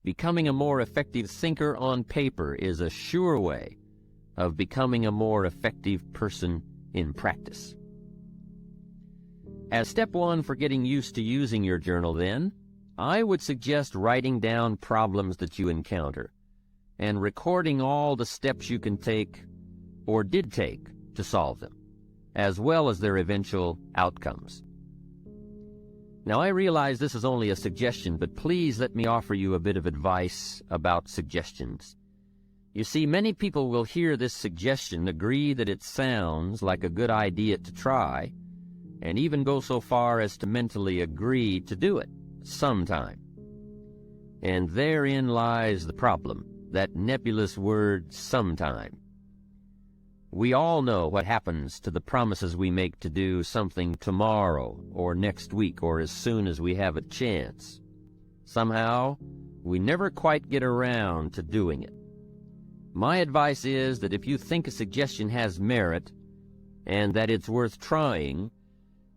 Becoming a more effective thinker on paper is a sure way of becoming a more effective person in practice. As step one for getting used to using your journal, then, I would suggest writing down problems that you encounter and recording all the steps you can take or did take to solve them, as well as their eventual outcomes. Now, I realize this is only a suggestion, but please let me offer you a bit of advice about suggestions. You see, many people will hear this suggestion, agree that it sounds like a good idea to try, and even go so far as to mentally agree to do it sometime. And therein lies the problem, that nebulous word, sometime. We all know what happens to the promises we make to do something tomorrow or next week or as soon as we have a chance. Somehow, we never quite get around to doing it. My advice is that if you think a suggestion has merit and that it's worth trying,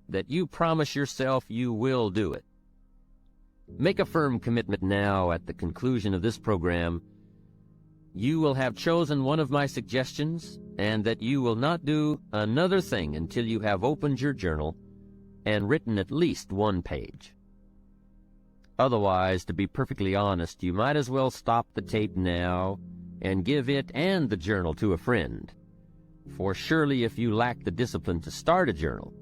that you promise yourself you will do it. Make a firm commitment now at the conclusion of this program. You will have chosen one of my suggestions, and that you will not do another thing until you have opened your journal and written at least one page. Otherwise, to be perfectly honest, you might as well stop the tape now and give it and the journal to a friend. For surely if you lack the discipline to start a journal,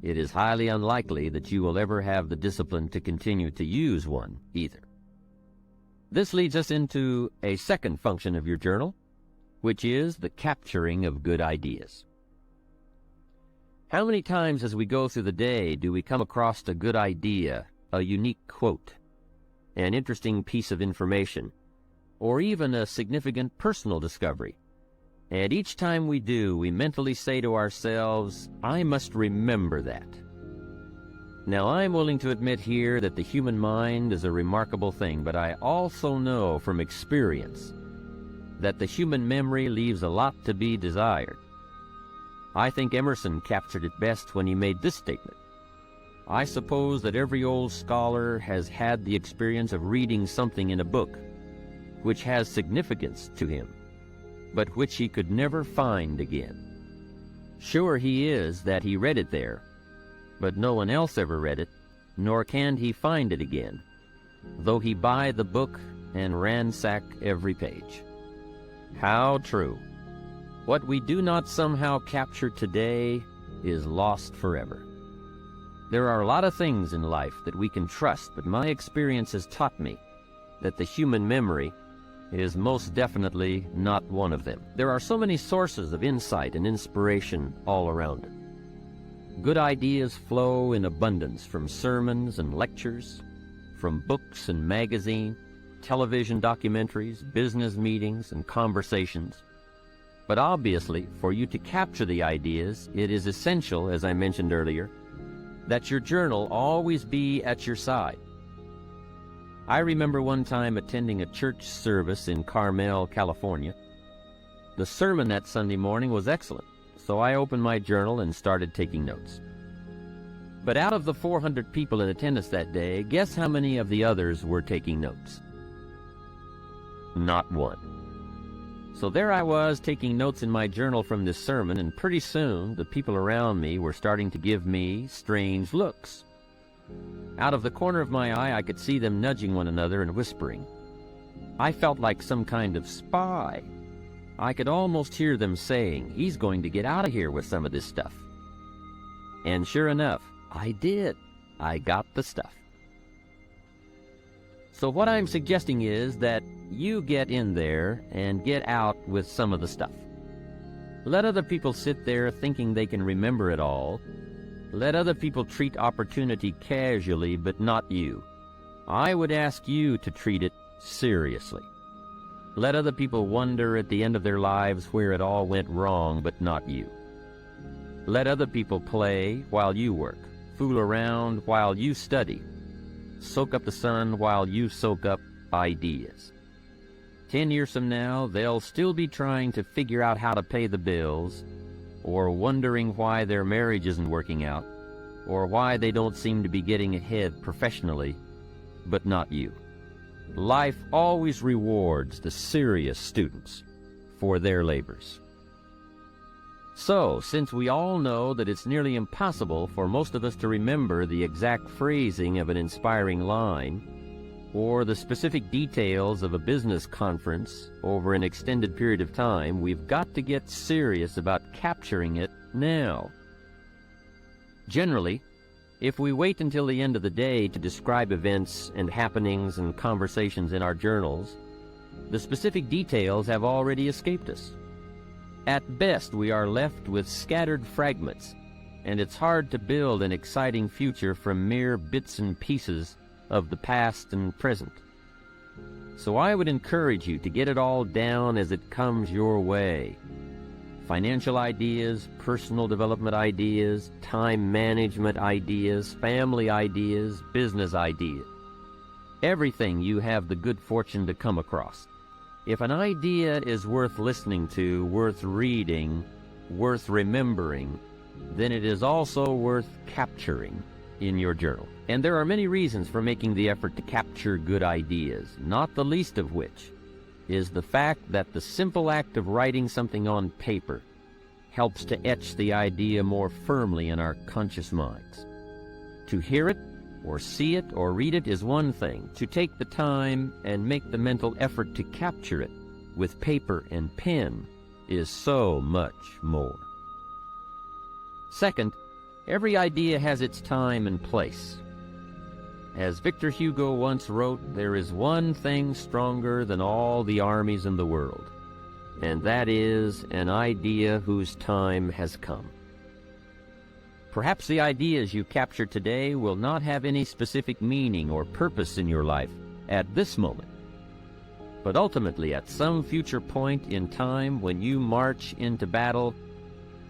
it is highly unlikely that you will ever have the discipline to continue to use one either. This leads us into a second function of your journal, which is the capturing of good ideas. How many times as we go through the day do we come across a good idea, a unique quote, an interesting piece of information, or even a significant personal discovery? And each time we do, we mentally say to ourselves, I must remember that. Now, I'm willing to admit here that the human mind is a remarkable thing, but I also know from experience that the human memory leaves a lot to be desired. I think Emerson captured it best when he made this statement. I suppose that every old scholar has had the experience of reading something in a book which has significance to him, but which he could never find again. Sure he is that he read it there, but no one else ever read it, nor can he find it again, though he buy the book and ransack every page. How true. What we do not somehow capture today is lost forever. There are a lot of things in life that we can trust, but my experience has taught me that the human memory is most definitely not one of them. There are so many sources of insight and inspiration all around it. Good ideas flow in abundance from sermons and lectures, from books and magazines, television documentaries, business meetings, and conversations. But obviously, for you to capture the ideas, it is essential, as I mentioned earlier, that your journal always be at your side. I remember one time attending a church service in Carmel, California. The sermon that Sunday morning was excellent, so I opened my journal and started taking notes. But out of the 400 people in attendance that day, guess how many of the others were taking notes? Not one. So there I was taking notes in my journal from this sermon, and pretty soon the people around me were starting to give me strange looks. Out of the corner of my eye, I could see them nudging one another and whispering. I felt like some kind of spy. I could almost hear them saying, he's going to get out of here with some of this stuff. And sure enough, I did. I got the stuff. So what I'm suggesting is that you get in there and get out with some of the stuff. Let other people sit there thinking they can remember it all. Let other people treat opportunity casually, but not you. I would ask you to treat it seriously. Let other people wonder at the end of their lives where it all went wrong, but not you. Let other people play while you work, fool around while you study, soak up the sun while you soak up ideas. 10 years from now, they'll still be trying to figure out how to pay the bills, or wondering why their marriage isn't working out, or why they don't seem to be getting ahead professionally, but not you. life always rewards the serious students for their labors. So, since we all know that it's nearly impossible for most of us to remember the exact phrasing of an inspiring line, or the specific details of a business conference over an extended period of time, we've got to get serious about capturing it now. Generally, if we wait until the end of the day to describe events and happenings and conversations in our journals, the specific details have already escaped us. At best, we are left with scattered fragments, and it's hard to build an exciting future from mere bits and pieces of the past and present. So I would encourage you to get it all down as it comes your way. Financial ideas, personal development ideas, time management ideas, family ideas, business ideas. Everything you have the good fortune to come across. If an idea is worth listening to, worth reading, worth remembering, then it is also worth capturing in your journal. And there are many reasons for making the effort to capture good ideas, not the least of which is the fact that the simple act of writing something on paper helps to etch the idea more firmly in our conscious minds. To hear it, or see it, or read it is one thing. To take the time and make the mental effort to capture it with paper and pen is so much more. Second, every idea has its time and place. As Victor Hugo once wrote, there is one thing stronger than all the armies in the world, and that is an idea whose time has come. Perhaps the ideas you capture today will not have any specific meaning or purpose in your life at this moment. But ultimately, at some future point in time when you march into battle,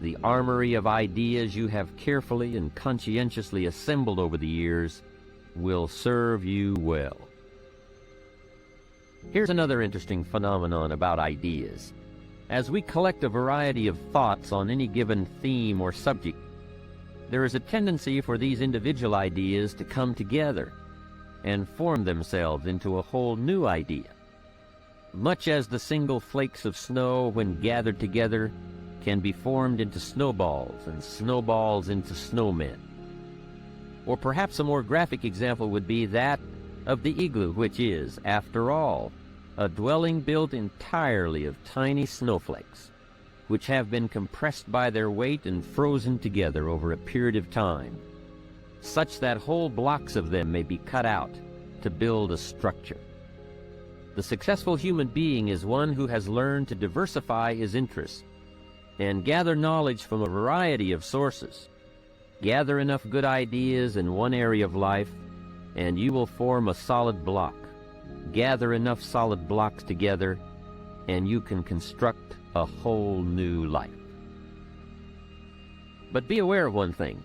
the armory of ideas you have carefully and conscientiously assembled over the years will serve you well. Here's another interesting phenomenon about ideas. As we collect a variety of thoughts on any given theme or subject, there is a tendency for these individual ideas to come together and form themselves into a whole new idea. Much as the single flakes of snow, when gathered together, can be formed into snowballs and snowballs into snowmen. Or perhaps a more graphic example would be that of the igloo, which is, after all, a dwelling built entirely of tiny snowflakes, which have been compressed by their weight and frozen together over a period of time, such that whole blocks of them may be cut out to build a structure. The successful human being is one who has learned to diversify his interests and gather knowledge from a variety of sources. Gather enough good ideas in one area of life, and you will form a solid block. Gather enough solid blocks together, and you can construct a whole new life. But be aware of one thing.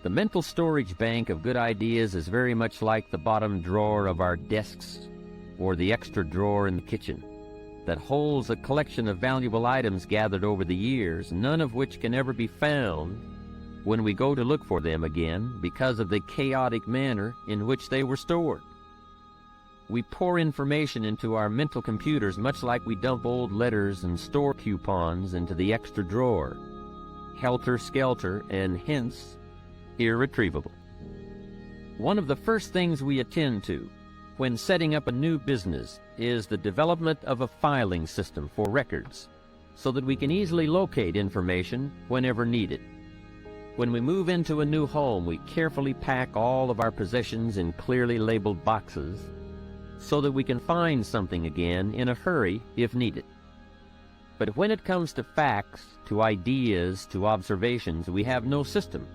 The mental storage bank of good ideas is very much like the bottom drawer of our desks or the extra drawer in the kitchen that holds a collection of valuable items gathered over the years, none of which can ever be found when we go to look for them again because of the chaotic manner in which they were stored. We pour information into our mental computers much like we dump old letters and store coupons into the extra drawer, helter-skelter and hence irretrievable. One of the first things we attend to when setting up a new business is the development of a filing system for records so that we can easily locate information whenever needed. When we move into a new home, we carefully pack all of our possessions in clearly labeled boxes so that we can find something again in a hurry if needed. But when it comes to facts, to ideas, to observations, we have no system,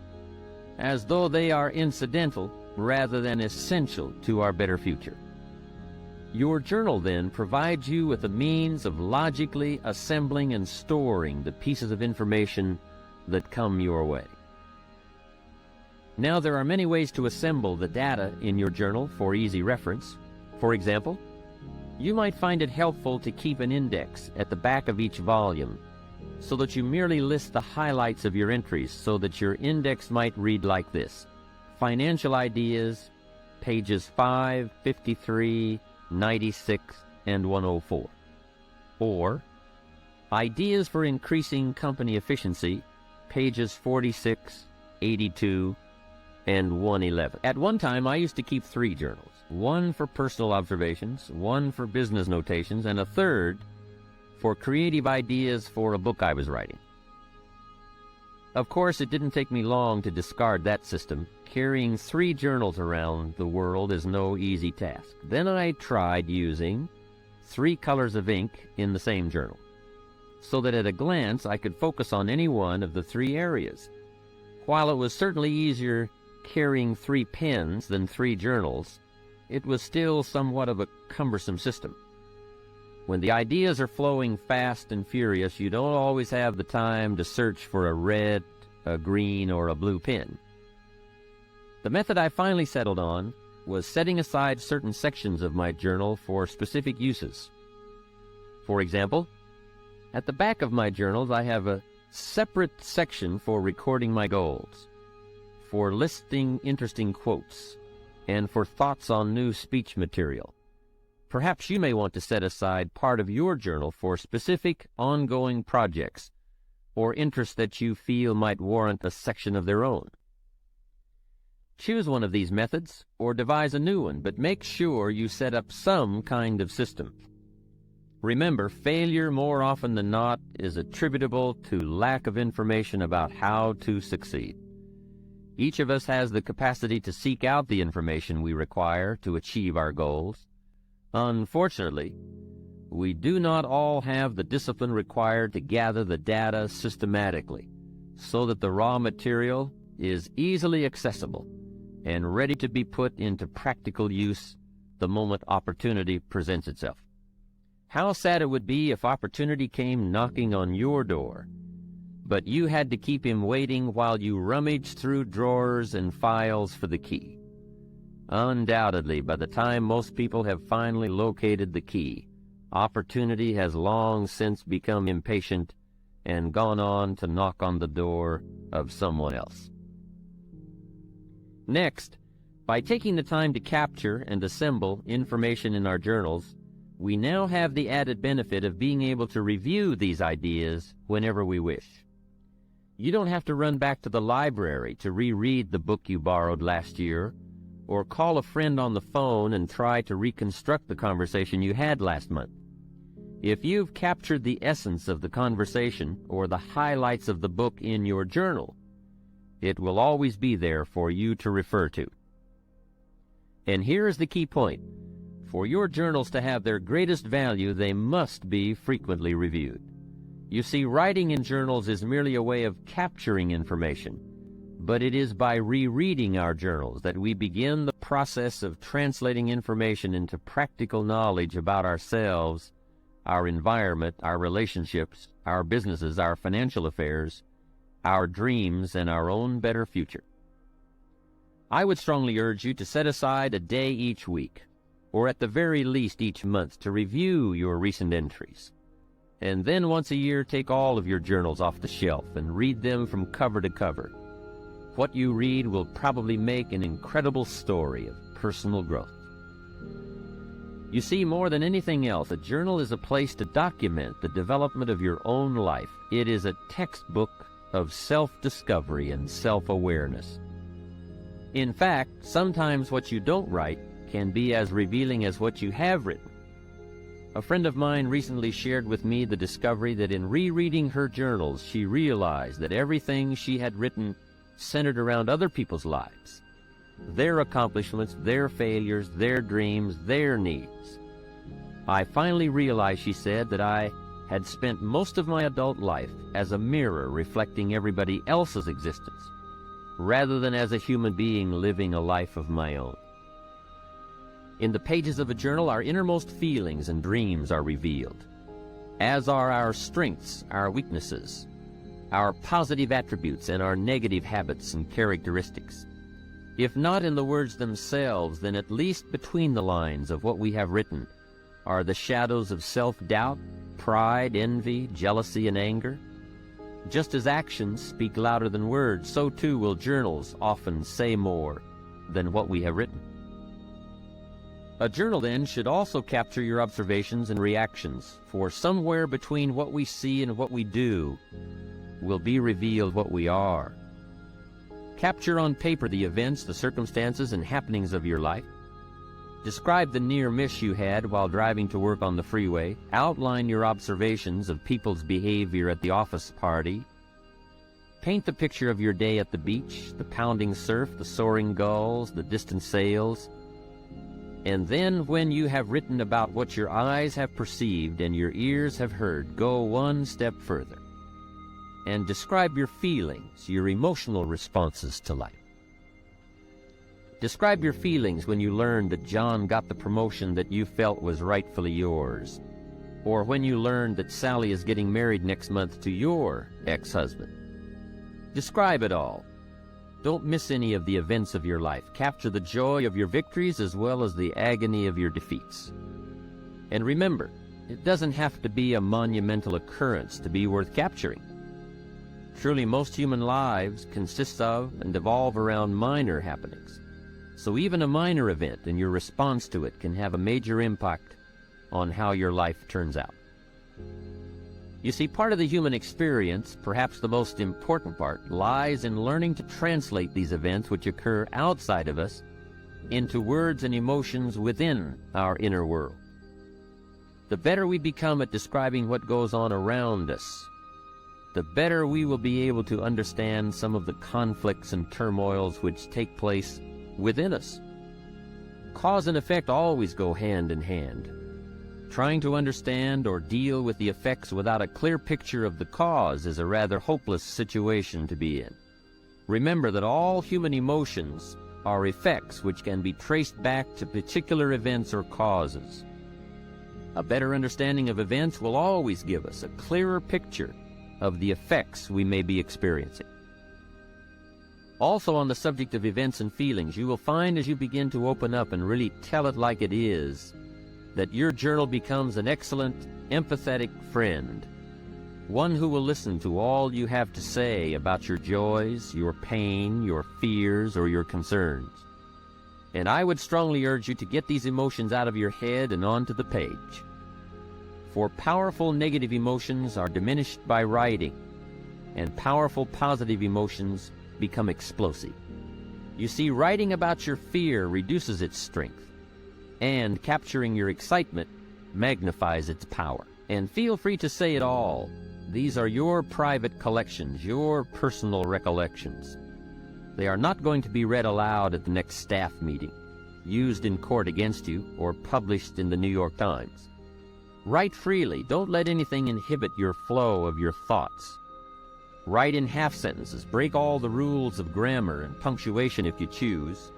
as though they are incidental rather than essential to our better future. Your journal, then, provides you with a means of logically assembling and storing the pieces of information that come your way. Now, there are many ways to assemble the data in your journal for easy reference. For example, you might find it helpful to keep an index at the back of each volume so that you merely list the highlights of your entries so that your index might read like this: Financial Ideas, pages 5, 53, 96, and 104. Or Ideas for Increasing Company Efficiency, pages 46, 82, and 111. At one time, I used to keep 3 journals, one for personal observations, one for business notations, and a third for creative ideas for a book I was writing. Of course, it didn't take me long to discard that system. Carrying 3 journals around the world is no easy task. Then I tried using 3 colors of ink in the same journal, so that at a glance I could focus on any one of the 3 areas. While it was certainly easier carrying 3 pens than 3 journals, it was still somewhat of a cumbersome system. When the ideas are flowing fast and furious, you don't always have the time to search for a red, a green, or a blue pen. The method I finally settled on was setting aside certain sections of my journal for specific uses. For example, at the back of my journals I have a separate section for recording my goals, for listing interesting quotes, and for thoughts on new speech material. Perhaps you may want to set aside part of your journal for specific ongoing projects or interests that you feel might warrant a section of their own. Choose one of these methods or devise a new one, but make sure you set up some kind of system. Remember, failure more often than not is attributable to lack of information about how to succeed. Each of us has the capacity to seek out the information we require to achieve our goals. Unfortunately, we do not all have the discipline required to gather the data systematically so that the raw material is easily accessible and ready to be put into practical use the moment opportunity presents itself. How sad it would be if opportunity came knocking on your door, but you had to keep him waiting while you rummaged through drawers and files for the key. Undoubtedly, by the time most people have finally located the key, opportunity has long since become impatient and gone on to knock on the door of someone else. Next, by taking the time to capture and assemble information in our journals, we now have the added benefit of being able to review these ideas whenever we wish. You don't have to run back to the library to reread the book you borrowed last year, or call a friend on the phone and try to reconstruct the conversation you had last month. If you've captured the essence of the conversation or the highlights of the book in your journal, it will always be there for you to refer to. And here is the key point. For your journals to have their greatest value, they must be frequently reviewed. You see, writing in journals is merely a way of capturing information, but it is by rereading our journals that we begin the process of translating information into practical knowledge about ourselves, our environment, our relationships, our businesses, our financial affairs, our dreams, and our own better future. I would strongly urge you to set aside a day each week, or at the very least each month, to review your recent entries. And then once a year, take all of your journals off the shelf and read them from cover to cover. What you read will probably make an incredible story of personal growth. You see, more than anything else, a journal is a place to document the development of your own life. It is a textbook of self-discovery and self-awareness. In fact, sometimes what you don't write can be as revealing as what you have written. A friend of mine recently shared with me the discovery that in rereading her journals, she realized that everything she had written centered around other people's lives, their accomplishments, their failures, their dreams, their needs. I finally realized, she said, that I had spent most of my adult life as a mirror reflecting everybody else's existence, rather than as a human being living a life of my own. In the pages of a journal, our innermost feelings and dreams are revealed, as are our strengths, our weaknesses, our positive attributes, and our negative habits and characteristics. If not in the words themselves, then at least between the lines of what we have written are the shadows of self-doubt, pride, envy, jealousy, and anger. Just as actions speak louder than words, so too will journals often say more than what we have written. A journal, then, should also capture your observations and reactions, for somewhere between what we see and what we do will be revealed what we are. Capture on paper the events, the circumstances, and happenings of your life. Describe the near miss you had while driving to work on the freeway. Outline your observations of people's behavior at the office party. Paint the picture of your day at the beach, the pounding surf, the soaring gulls, the distant sails. And then, when you have written about what your eyes have perceived and your ears have heard, go one step further and describe your feelings, your emotional responses to life. Describe your feelings when you learned that John got the promotion that you felt was rightfully yours, or when you learned that Sally is getting married next month to your ex-husband. Describe it all. Don't miss any of the events of your life. Capture the joy of your victories as well as the agony of your defeats. And remember, it doesn't have to be a monumental occurrence to be worth capturing. Truly, most human lives consist of and evolve around minor happenings. So even a minor event and your response to it can have a major impact on how your life turns out. You see, part of the human experience, perhaps the most important part, lies in learning to translate these events which occur outside of us into words and emotions within our inner world. The better we become at describing what goes on around us, the better we will be able to understand some of the conflicts and turmoils which take place within us. Cause and effect always go hand in hand. Trying to understand or deal with the effects without a clear picture of the cause is a rather hopeless situation to be in. Remember that all human emotions are effects which can be traced back to particular events or causes. A better understanding of events will always give us a clearer picture of the effects we may be experiencing. Also, on the subject of events and feelings, you will find as you begin to open up and really tell it like it is, that your journal becomes an excellent, empathetic friend, one who will listen to all you have to say about your joys, your pain, your fears, or your concerns. And I would strongly urge you to get these emotions out of your head and onto the page. For powerful negative emotions are diminished by writing, and powerful positive emotions become explosive. You see, writing about your fear reduces its strength, and capturing your excitement magnifies its power. And feel free to say it all. These are your private collections, your personal recollections. They are not going to be read aloud at the next staff meeting, used in court against you, or published in the New York Times. Write freely. Don't let anything inhibit your flow of your thoughts. Write in half sentences. Break all the rules of grammar and punctuation if you choose.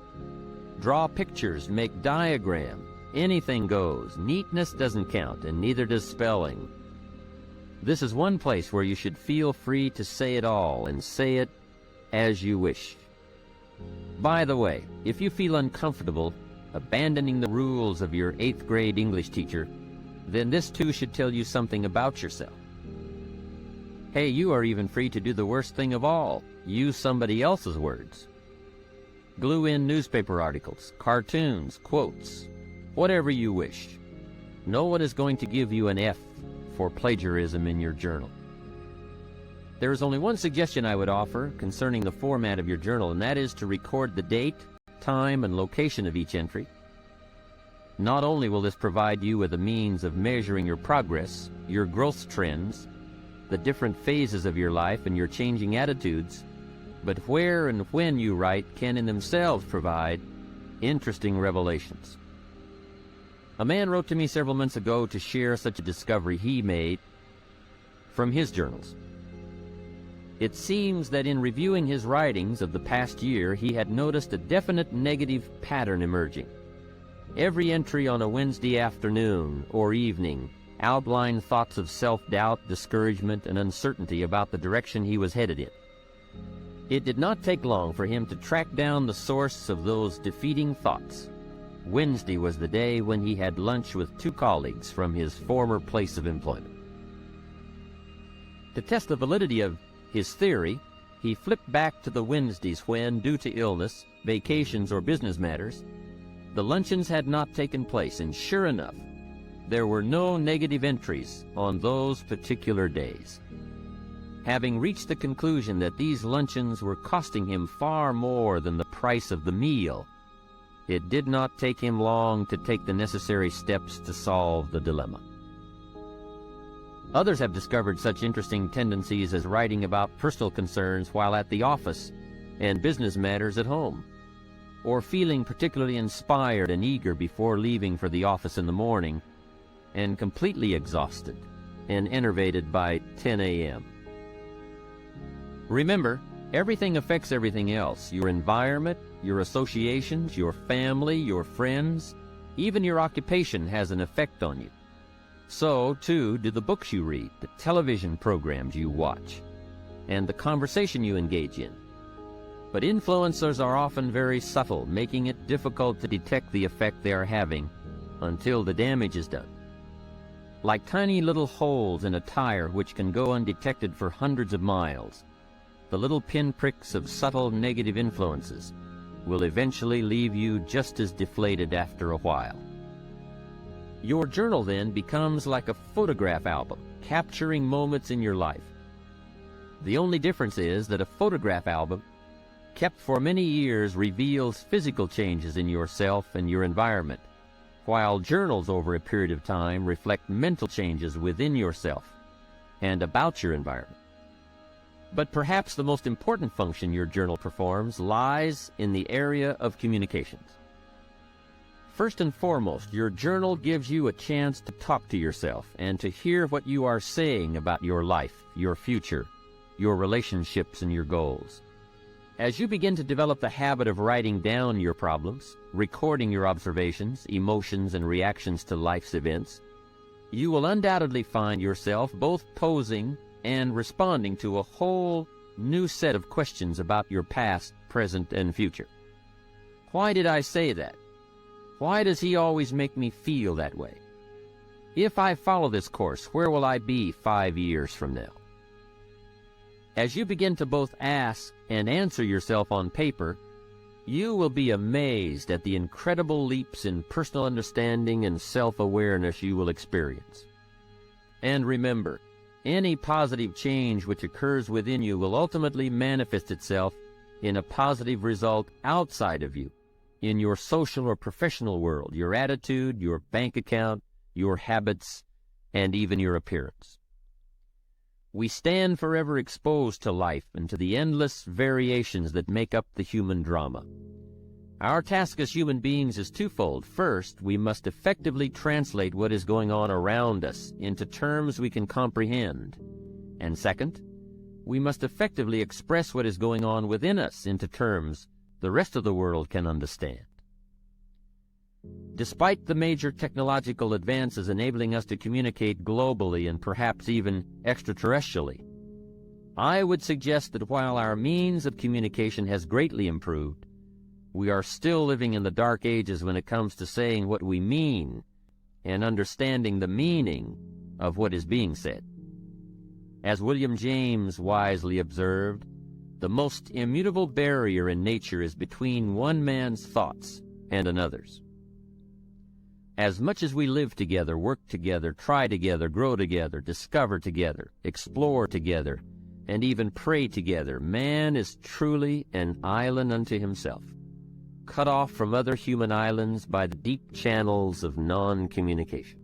Draw pictures, make diagrams. Anything goes. Neatness doesn't count, and neither does spelling. This is one place where you should feel free to say it all, and say it as you wish. By the way, if you feel uncomfortable abandoning the rules of your 8th grade English teacher, then this too should tell you something about yourself. Hey, you are even free to do the worst thing of all. Use somebody else's words. Glue in newspaper articles, cartoons, quotes, whatever you wish. No one is going to give you an F for plagiarism in your journal. There is only one suggestion I would offer concerning the format of your journal, and that is to record the date, time, and location of each entry. Not only will this provide you with a means of measuring your progress, your growth trends, the different phases of your life, and your changing attitudes, but where and when you write can in themselves provide interesting revelations. A man wrote to me several months ago to share such a discovery he made from his journals. It seems that in reviewing his writings of the past year, he had noticed a definite negative pattern emerging. Every entry on a Wednesday afternoon or evening outlined thoughts of self-doubt, discouragement, and uncertainty about the direction he was headed in. It did not take long for him to track down the source of those defeating thoughts. Wednesday was the day when he had lunch with 2 colleagues from his former place of employment. To test the validity of his theory, he flipped back to the Wednesdays when, due to illness, vacations, or business matters, The luncheons had not taken place, and sure enough, there were no negative entries on those particular days. Having reached the conclusion that these luncheons were costing him far more than the price of the meal, it did not take him long to take the necessary steps to solve the dilemma. Others have discovered such interesting tendencies as writing about personal concerns while at the office and business matters at home, or feeling particularly inspired and eager before leaving for the office in the morning, and completely exhausted and enervated by 10 a.m. Remember, everything affects everything else. Your environment, your associations, your family, your friends, even your occupation has an effect on you. So, too, do the books you read, the television programs you watch, and the conversation you engage in. But influencers are often very subtle, making it difficult to detect the effect they are having until the damage is done. Like tiny little holes in a tire which can go undetected for hundreds of miles, the little pinpricks of subtle negative influences will eventually leave you just as deflated after a while. Your journal then becomes like a photograph album, capturing moments in your life. The only difference is that a photograph album, kept for many years, reveals physical changes in yourself and your environment, while journals over a period of time reflect mental changes within yourself and about your environment. But perhaps the most important function your journal performs lies in the area of communications. First and foremost, your journal gives you a chance to talk to yourself and to hear what you are saying about your life, your future, your relationships, and your goals. As you begin to develop the habit of writing down your problems, recording your observations, emotions, and reactions to life's events, you will undoubtedly find yourself both posing and responding to a whole new set of questions about your past, present, and future. Why did I say that? Why does he always make me feel that way? If I follow this course, where will I be 5 years from now? As you begin to both ask and answer yourself on paper, you will be amazed at the incredible leaps in personal understanding and self-awareness you will experience. And remember, any positive change which occurs within you will ultimately manifest itself in a positive result outside of you, in your social or professional world, your attitude, your bank account, your habits, and even your appearance. We stand forever exposed to life and to the endless variations that make up the human drama. Our task as human beings is twofold. First, we must effectively translate what is going on around us into terms we can comprehend. And second, we must effectively express what is going on within us into terms the rest of the world can understand. Despite the major technological advances enabling us to communicate globally and perhaps even extraterrestrially, I would suggest that while our means of communication has greatly improved, we are still living in the dark ages when it comes to saying what we mean and understanding the meaning of what is being said. As William James wisely observed, the most immutable barrier in nature is between one man's thoughts and another's. As much as we live together, work together, try together, grow together, discover together, explore together, and even pray together, man is truly an island unto himself, cut off from other human islands by the deep channels of non-communication.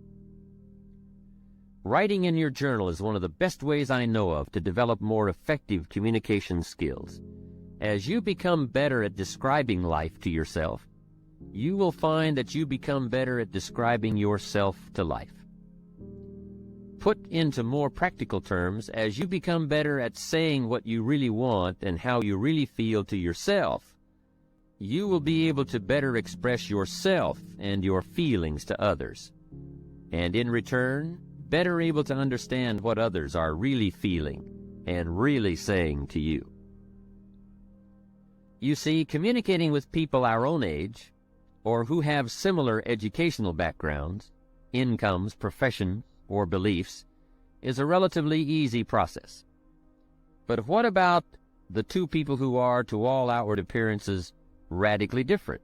Writing in your journal is one of the best ways I know of to develop more effective communication skills. As you become better at describing life to yourself, you will find that you become better at describing yourself to life. Put into more practical terms, as you become better at saying what you really want and how you really feel to yourself, you will be able to better express yourself and your feelings to others, and in return, better able to understand what others are really feeling and really saying to you. You see, communicating with people our own age, or who have similar educational backgrounds, incomes, professions, or beliefs, is a relatively easy process. But what about the two people who are, to all outward appearances, radically different?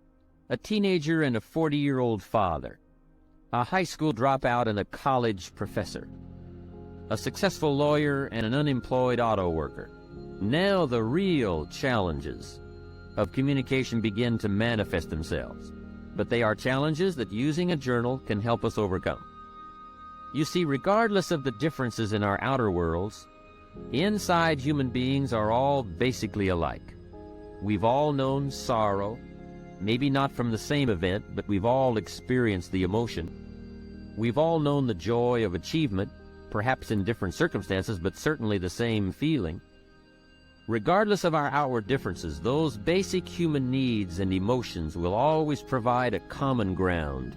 a teenager and a 40-year-old father, a high school dropout and a college professor, a successful lawyer and an unemployed auto worker. Now the real challenges of communication begin to manifest themselves, but they are challenges that using a journal can help us overcome. You see, regardless of the differences in our outer worlds, inside human beings are all basically alike. We've all known sorrow, maybe not from the same event, but we've all experienced the emotion. We've all known the joy of achievement, perhaps in different circumstances, but certainly the same feeling. Regardless of our outward differences, those basic human needs and emotions will always provide a common ground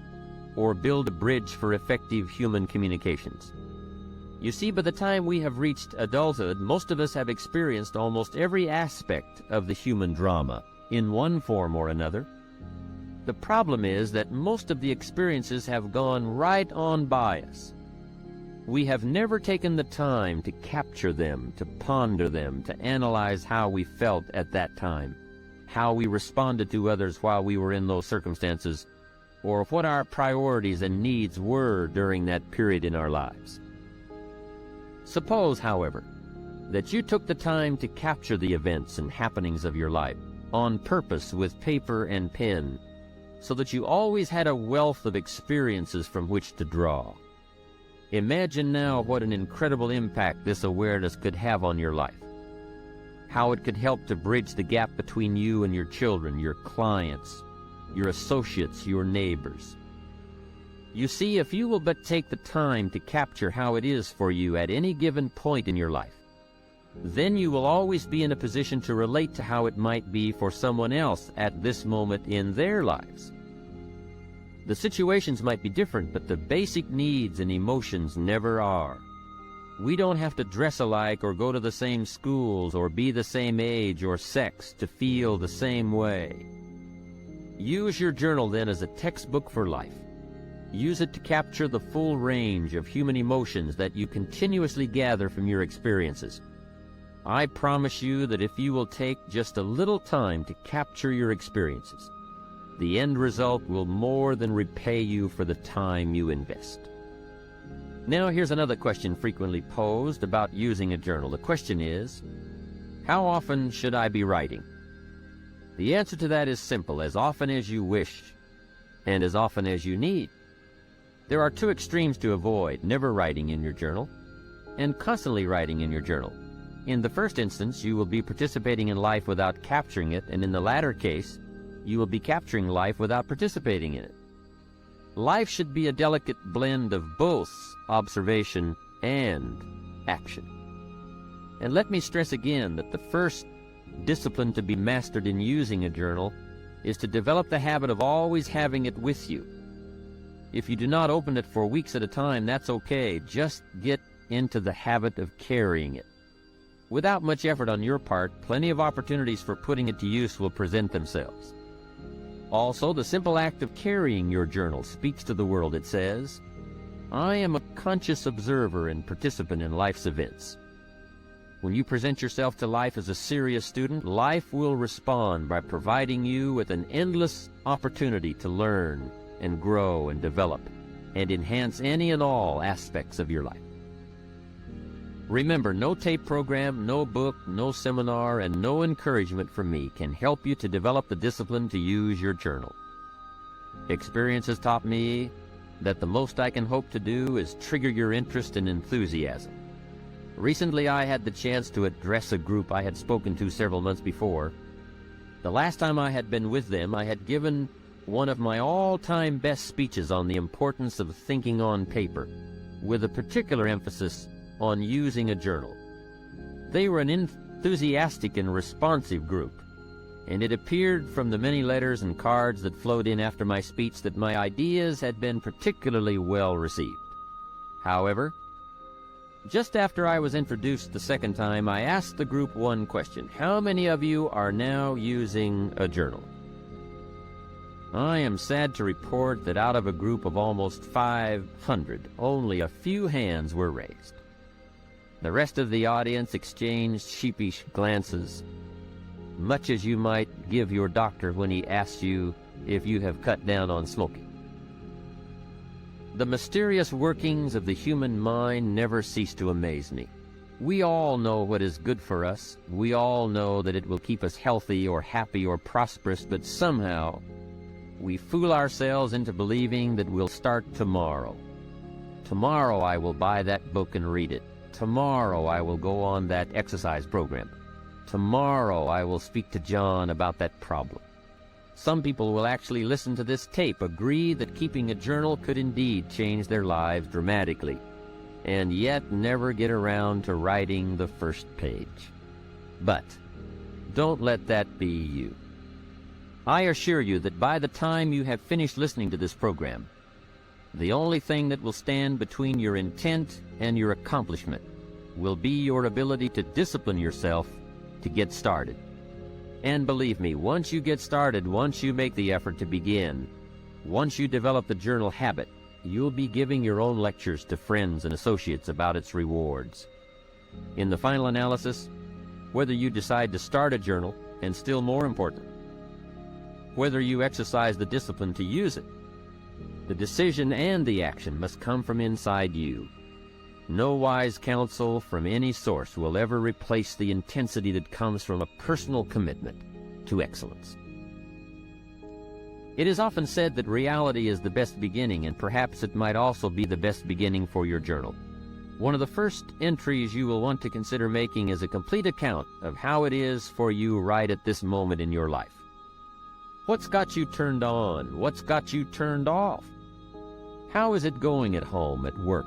or build a bridge for effective human communications. You see, by the time we have reached adulthood, most of us have experienced almost every aspect of the human drama in one form or another. The problem is that most of the experiences have gone right on by us. We have never taken the time to capture them, to ponder them, to analyze how we felt at that time, how we responded to others while we were in those circumstances, or what our priorities and needs were during that period in our lives. Suppose, however, that you took the time to capture the events and happenings of your life on purpose with paper and pen, so that you always had a wealth of experiences from which to draw. Imagine now what an incredible impact this awareness could have on your life. How it could help to bridge the gap between you and your children, your clients, your associates, your neighbors. You see, if you will but take the time to capture how it is for you at any given point in your life, then you will always be in a position to relate to how it might be for someone else at this moment in their lives. The situations might be different, but the basic needs and emotions never are. We don't have to dress alike or go to the same schools or be the same age or sex to feel the same way. Use your journal then as a textbook for life. Use it to capture the full range of human emotions that you continuously gather from your experiences. I promise you that if you will take just a little time to capture your experiences, the end result will more than repay you for the time you invest. Now here's another question frequently posed about using a journal. The question is, how often should I be writing? The answer to that is simple: as often as you wish and as often as you need. There are two extremes to avoid: never writing in your journal and constantly writing in your journal. In the first instance, you will be participating in life without capturing it, and in the latter case, you will be capturing life without participating in it. Life should be a delicate blend of both observation and action. And let me stress again that the first discipline to be mastered in using a journal is to develop the habit of always having it with you. If you do not open it for weeks at a time, that's okay. Just get into the habit of carrying it. Without much effort on your part, plenty of opportunities for putting it to use will present themselves. Also, the simple act of carrying your journal speaks to the world. It says, I am a conscious observer and participant in life's events. When you present yourself to life as a serious student, life will respond by providing you with an endless opportunity to learn and grow and develop and enhance any and all aspects of your life. Remember, no tape program, no book, no seminar, and no encouragement from me can help you to develop the discipline to use your journal. Experience has taught me that the most I can hope to do is trigger your interest and enthusiasm. Recently, I had the chance to address a group I had spoken to several months before. The last time I had been with them, I had given one of my all-time best speeches on the importance of thinking on paper, with a particular emphasis on using a journal. They were an enthusiastic and responsive group, and it appeared from the many letters and cards that flowed in after my speech that my ideas had been particularly well received. However, just after I was introduced the second time, I asked the group one question: how many of you are now using a journal? I am sad to report that out of a group of almost 500, only a few hands were raised. The rest of the audience exchanged sheepish glances, much as you might give your doctor when he asks you if you have cut down on smoking. The mysterious workings of the human mind never cease to amaze me. We all know what is good for us. We all know that it will keep us healthy or happy or prosperous, but somehow we fool ourselves into believing that we'll start tomorrow. Tomorrow I will buy that book and read it. Tomorrow I will go on that exercise program. Tomorrow I will speak to John about that problem. Some people will actually listen to this tape, agree that keeping a journal could indeed change their lives dramatically, and yet never get around to writing the first page. But don't let that be you. I assure you that by the time you have finished listening to this program, the only thing that will stand between your intent and your accomplishment will be your ability to discipline yourself to get started. And believe me, once you get started, once you make the effort to begin, once you develop the journal habit, you'll be giving your own lectures to friends and associates about its rewards. In the final analysis, whether you decide to start a journal, and still more important, whether you exercise the discipline to use it, the decision and the action must come from inside you. No wise counsel from any source will ever replace the intensity that comes from a personal commitment to excellence. It is often said that reality is the best beginning, and perhaps it might also be the best beginning for your journal. One of the first entries you will want to consider making is a complete account of how it is for you right at this moment in your life. What's got you turned on? What's got you turned off? How is it going at home, at work?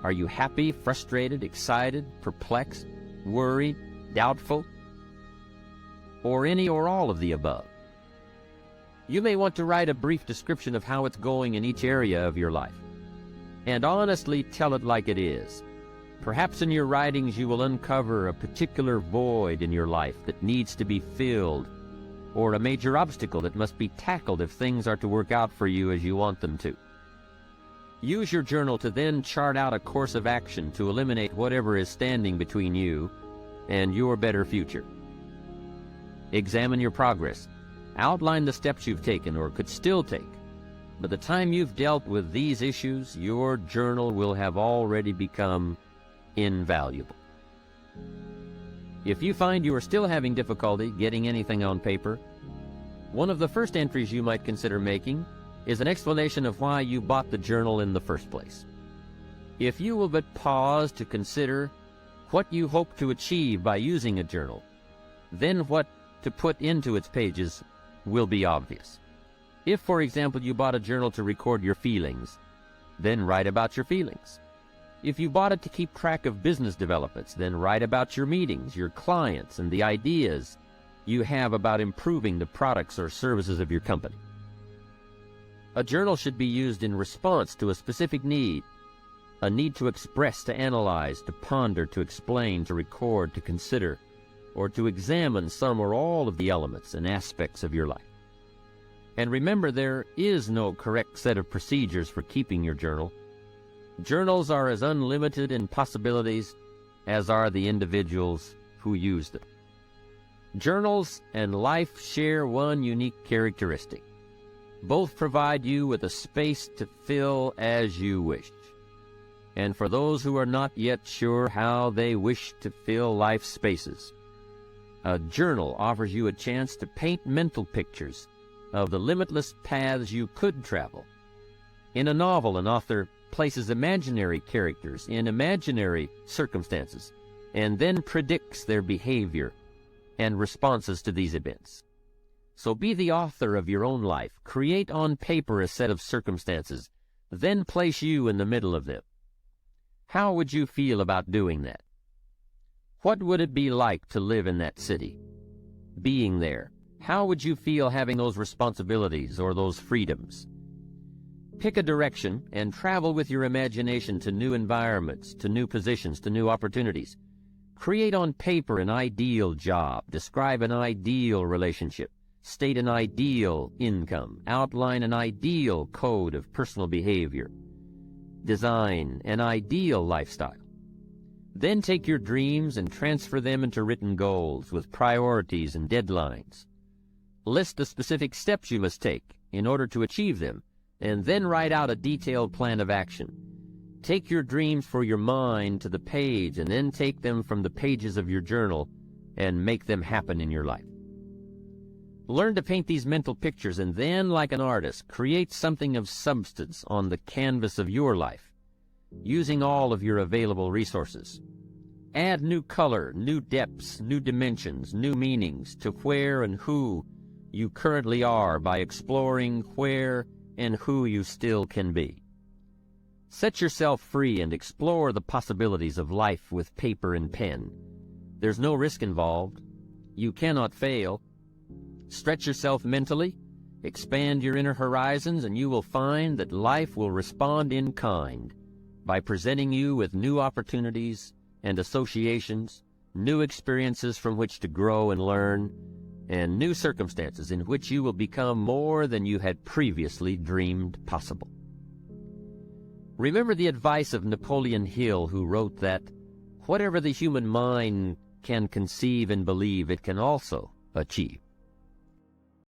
Are you happy, frustrated, excited, perplexed, worried, doubtful, or any or all of the above? You may want to write a brief description of how it's going in each area of your life, and honestly tell it like it is. Perhaps in your writings you will uncover a particular void in your life that needs to be filled, or a major obstacle that must be tackled if things are to work out for you as you want them to. Use your journal to then chart out a course of action to eliminate whatever is standing between you and your better future. Examine your progress. Outline the steps you've taken or could still take. By the time you've dealt with these issues, your journal will have already become invaluable. If you find you are still having difficulty getting anything on paper, one of the first entries you might consider making is an explanation of why you bought the journal in the first place. If you will but pause to consider what you hope to achieve by using a journal, then what to put into its pages will be obvious. If, for example, you bought a journal to record your feelings, then write about your feelings. If you bought it to keep track of business developments, then write about your meetings, your clients, and the ideas you have about improving the products or services of your company. A journal should be used in response to a specific need, a need to express, to analyze, to ponder, to explain, to record, to consider, or to examine some or all of the elements and aspects of your life. And remember, there is no correct set of procedures for keeping your journal. Journals are as unlimited in possibilities as are the individuals who use them. Journals and life share one unique characteristic. Both provide you with a space to fill as you wish. And for those who are not yet sure how they wish to fill life's spaces, a journal offers you a chance to paint mental pictures of the limitless paths you could travel. In a novel, an author places imaginary characters in imaginary circumstances and then predicts their behavior and responses to these events. So be the author of your own life. Create on paper a set of circumstances, then place you in the middle of them. How would you feel about doing that? What would it be like to live in that city? Being there, how would you feel having those responsibilities or those freedoms? Pick a direction and travel with your imagination to new environments, to new positions, to new opportunities. Create on paper an ideal job, describe an ideal relationship, state an ideal income, outline an ideal code of personal behavior, design an ideal lifestyle. Then take your dreams and transfer them into written goals with priorities and deadlines. List the specific steps you must take in order to achieve them, and then write out a detailed plan of action. Take your dreams for your mind to the page, and then take them from the pages of your journal and make them happen in your life. Learn to paint these mental pictures, and then, like an artist, create something of substance on the canvas of your life, using all of your available resources. Add new color, new depths, new dimensions, new meanings to where and who you currently are by exploring where and who you still can be. Set yourself free and explore the possibilities of life with paper and pen. There's no risk involved. You cannot fail. Stretch yourself mentally, expand your inner horizons, and you will find that life will respond in kind by presenting you with new opportunities and associations, new experiences from which to grow and learn, and new circumstances in which you will become more than you had previously dreamed possible. Remember the advice of Napoleon Hill, who wrote that whatever the human mind can conceive and believe, it can also achieve.